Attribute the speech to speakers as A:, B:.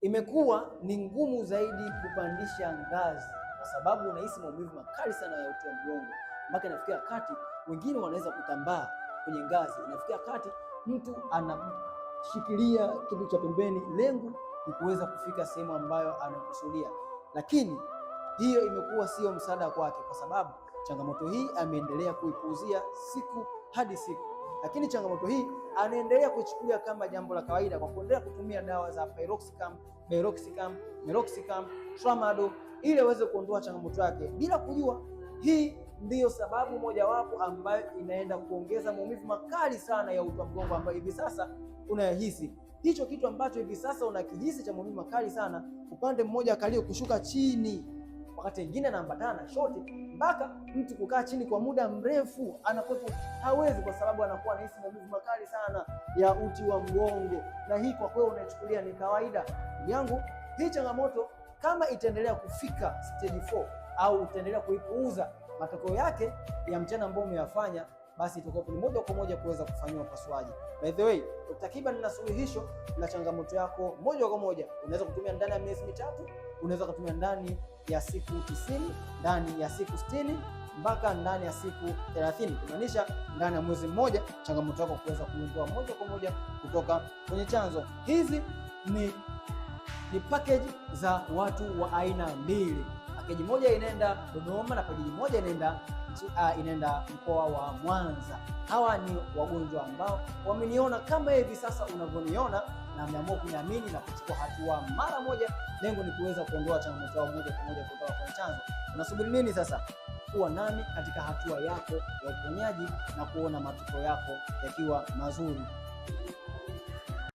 A: imekuwa ni ngumu zaidi kupandisha ngazi, kwa sababu unahisi maumivu makali sana ya uti wa mgongo, mpaka inafikia wakati wengine wanaweza kutambaa kwenye ngazi. Inafikia wakati mtu anashikilia kitu cha pembeni, lengo ni kuweza kufika sehemu ambayo anakusudia, lakini hiyo imekuwa sio msaada kwake, kwa sababu changamoto hii ameendelea kuipuuzia siku hadi siku. Lakini changamoto hii anaendelea kuchukulia kama jambo la kawaida kwa kuendelea kutumia dawa za Piroxicam, Tramadol ili aweze kuondoa changamoto yake, bila kujua hii ndiyo sababu mojawapo ambayo inaenda kuongeza maumivu makali sana ya uti wa mgongo ambayo hivi sasa unayahisi. Hicho kitu ambacho hivi sasa unakihisi cha maumivu makali sana, upande mmoja kalio kushuka chini, wakati mwingine anaambatana na shoti, mpaka mtu kukaa chini kwa muda mrefu anakuwa hawezi, kwa sababu anakuwa anahisi maumivu makali sana ya uti wa mgongo. Na hii kwa kweli unachukulia ni kawaida. Yangu hii changamoto kama itaendelea kufika stage 4 au utaendelea kuipuuza, matokeo yake ya mchana ambao umeyafanya, basi itakuwa ni moja kwa moja kuweza kufanywa upasuaji. By the way, Dr. Kiba nina suluhisho la changamoto yako moja kwa moja. Unaweza kutumia ndani ya miezi mitatu, unaweza kutumia ndani ya siku 90, ndani ya siku 60, mpaka ndani ya siku 30, kumaanisha ndani ya mwezi mmoja changamoto yako kuweza kuondoa moja kwa moja kutoka kwenye chanzo. Hizi ni package za watu wa aina mbili. Package moja inaenda Dodoma na package moja inaenda mkoa wa Mwanza. Hawa ni wagonjwa ambao wameniona kama hivi sasa unavyoniona, na wameamua kuniamini na kuchukua hatua mara moja. Lengo ni kuweza kuondoa changamoto yao moja kwa moja kutoka kwenye chanzo. Unasubiri nini sasa? Kuwa nami katika hatua yako ya uponyaji na kuona matokeo yako yakiwa mazuri.